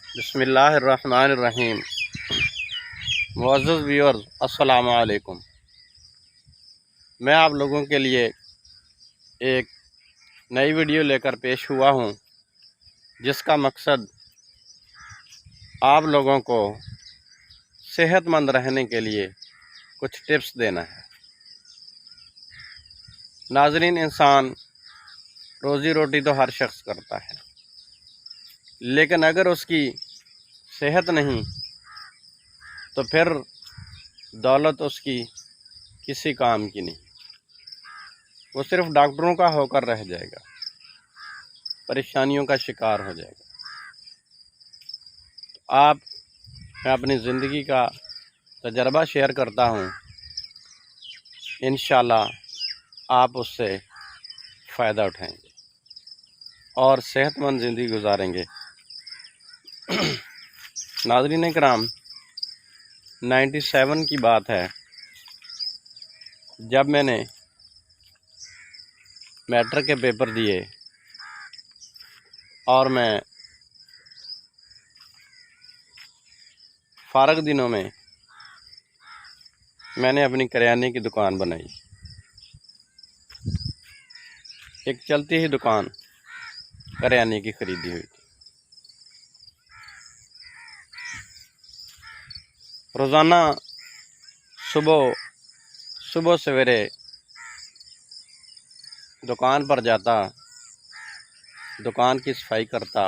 बिस्मिल्लाहिर्रहमानिर्रहीम। मुअज़्ज़ज़ व्यूअर्स, अस्सलामु अलैकुम। मैं आप लोगों के लिए एक नई वीडियो लेकर पेश हुआ हूं, जिसका मकसद आप लोगों को सेहतमंद रहने के लिए कुछ टिप्स देना है। नाज़रीन, इंसान रोज़ी रोटी तो हर शख्स करता है, लेकिन अगर उसकी सेहत नहीं तो फिर दौलत उसकी किसी काम की नहीं। वो सिर्फ डॉक्टरों का होकर रह जाएगा, परेशानियों का शिकार हो जाएगा। मैं अपनी ज़िंदगी का तजर्बा शेयर करता हूँ, इंशाल्लाह आप उससे फ़ायदा उठाएंगे और सेहतमंद ज़िंदगी गुजारेंगे। नाज़रीन किराम, 97 की बात है, जब मैंने मैट्रिक के पेपर दिए और मैं फ़ारग दिनों में मैंने अपनी करियाने की दुकान बनाई। एक चलती ही दुकान करियाने की ख़रीदी हुई थी। रोज़ाना सुबह सवेरे दुकान पर जाता, दुकान की सफाई करता,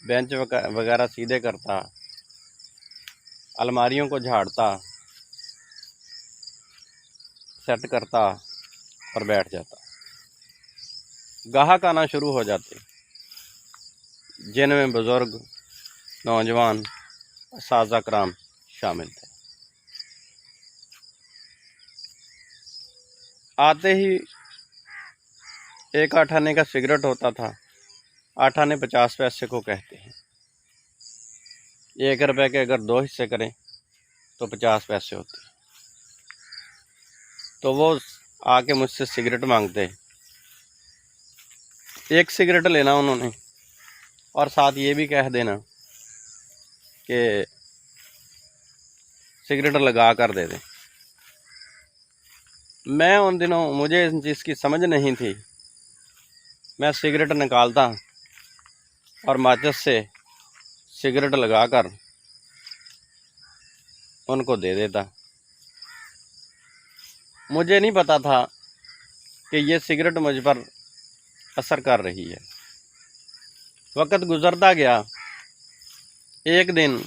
बेंच वगैरह सीधे करता, अलमारियों को झाड़ता, सेट करता और बैठ जाता। गाहक आना शुरू हो जाते, जिनमें बुज़ुर्ग, नौजवान, साज़ा कराम शामिल थे। आते ही एक 8 आने का सिगरेट होता था। 8 आने 50 पैसे को कहते हैं। 1 रुपये के अगर 2 हिस्से करें तो 50 पैसे होते हैं। तो वो आके मुझसे सिगरेट मांगते। एक सिगरेट लेना उन्होंने और साथ ये भी कह देना कि सिगरेट लगा कर दे दें। मैं उन दिनों, मुझे इस चीज़ की समझ नहीं थी। मैं सिगरेट निकालता और माचिस से सिगरेट लगाकर उनको दे देता। मुझे नहीं पता था कि ये सिगरेट मुझ पर असर कर रही है। वक्त गुजरता गया। एक दिन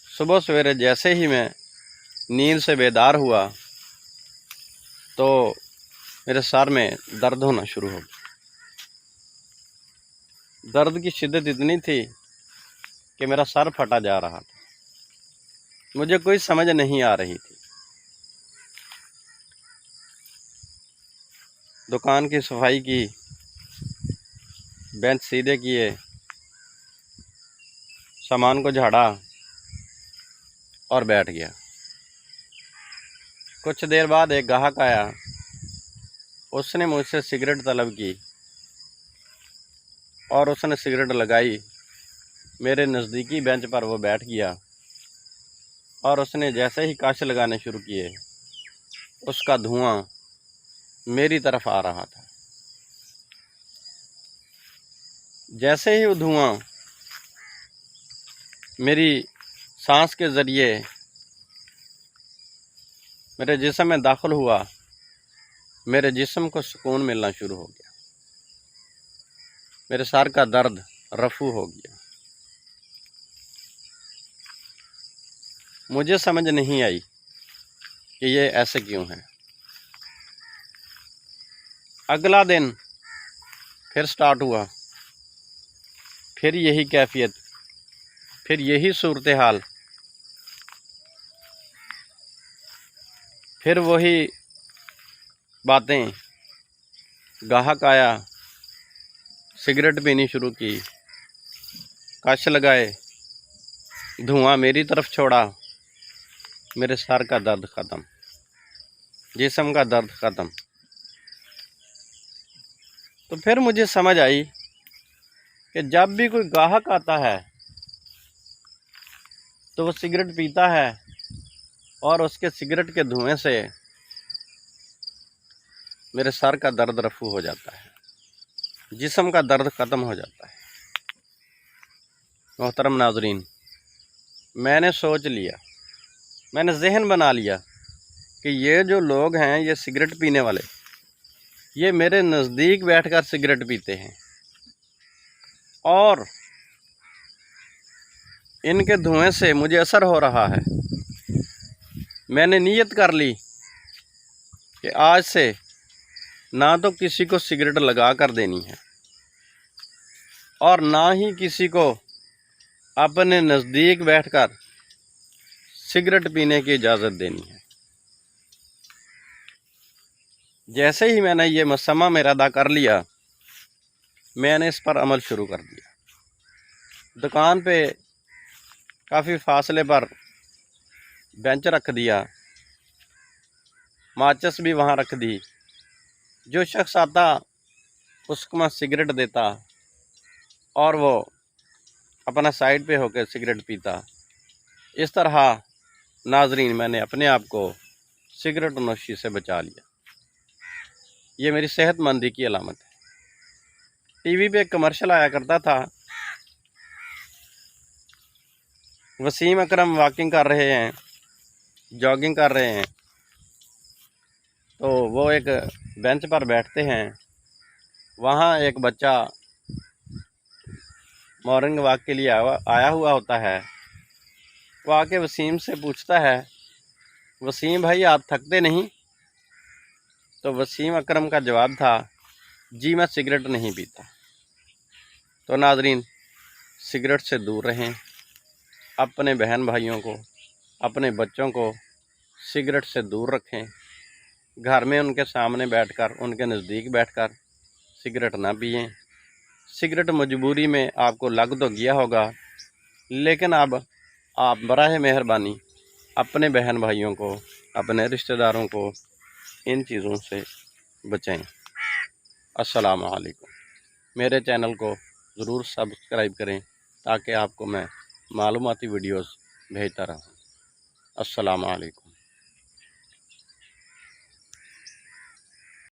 सुबह सवेरे जैसे ही मैं नींद से बेदार हुआ तो मेरे सर में दर्द होना शुरू हो गया। दर्द की शिद्दत इतनी थी कि मेरा सर फटा जा रहा था। मुझे कोई समझ नहीं आ रही थी। दुकान की सफाई की, बेंच सीधे किए, सामान को झाड़ा और बैठ गया। कुछ देर बाद एक ग्राहक आया। उसने मुझसे सिगरेट तलब की और उसने सिगरेट लगाई। मेरे नज़दीकी बेंच पर वो बैठ गया और उसने जैसे ही कश लगाने शुरू किए, उसका धुआं मेरी तरफ आ रहा था। जैसे ही वो धुआं मेरी सांस के ज़रिए मेरे जिस्म में दाखिल हुआ, मेरे जिस्म को सुकून मिलना शुरू हो गया। मेरे सर का दर्द रफू हो गया। मुझे समझ नहीं आई कि ये ऐसे क्यों है। अगला दिन फिर स्टार्ट हुआ, फिर यही कैफियत, फिर यही सूरत हाल, फिर वही बातें। गाहक आया, सिगरेट पीनी शुरू की, कश लगाए, धुआं मेरी तरफ छोड़ा। मेरे सर का दर्द ख़त्म, जिस्म का दर्द ख़त्म। तो फिर मुझे समझ आई कि जब भी कोई ग्राहक आता है तो वो सिगरेट पीता है और उसके सिगरेट के धुएं से मेरे सर का दर्द रफू हो जाता है, जिस्म का दर्द ख़त्म हो जाता है। मोहतरम नाजरीन, मैंने सोच लिया, मैंने जहन बना लिया कि ये जो लोग हैं, ये सिगरेट पीने वाले, ये मेरे नज़दीक बैठकर सिगरेट पीते हैं और इनके धुएं से मुझे असर हो रहा है। मैंने नीयत कर ली कि आज से ना तो किसी को सिगरेट लगा कर देनी है और ना ही किसी को अपने नज़दीक बैठकर सिगरेट पीने की इजाज़त देनी है। जैसे ही मैंने ये मसमा में इरादा कर लिया, मैंने इस पर अमल शुरू कर दिया। दुकान पे काफ़ी फासले पर बेंच रख दिया, माचिस भी वहाँ रख दी। जो शख्स आता उसको मैं सिगरेट देता और वो अपना साइड पे होकर सिगरेट पीता। इस तरह नाजरीन मैंने अपने आप को सिगरेट नोशी से बचा लिया। ये मेरी सेहतमंदी की अलामत है। टीवी पे एक कमर्शियल आया करता था, वसीम अकरम वॉकिंग कर रहे हैं, जॉगिंग कर रहे हैं, तो वो एक बेंच पर बैठते हैं। वहाँ एक बच्चा मॉर्निंग वॉक के लिए आया हुआ होता है। वो आके वसीम से पूछता है, वसीम भाई आप थकते नहीं? तो वसीम अकरम का जवाब था, जी मैं सिगरेट नहीं पीता। तो नाजरीन, सिगरेट से दूर रहें। अपने बहन भाइयों को, अपने बच्चों को सिगरेट से दूर रखें। घर में उनके सामने बैठकर, उनके नज़दीक बैठकर सिगरेट ना पिएं। सिगरेट मजबूरी में आपको लग तो गया होगा, लेकिन अब आप बराह मेहरबानी अपने बहन भाइयों को, अपने रिश्तेदारों को इन चीज़ों से बचाएं। अस्सलाम वालेकुम। मेरे चैनल को ज़रूर सब्सक्राइब करें ताकि आपको मैं मालूमाती वीडियोस भेजता रहूं। अस्सलाम वालेकुम।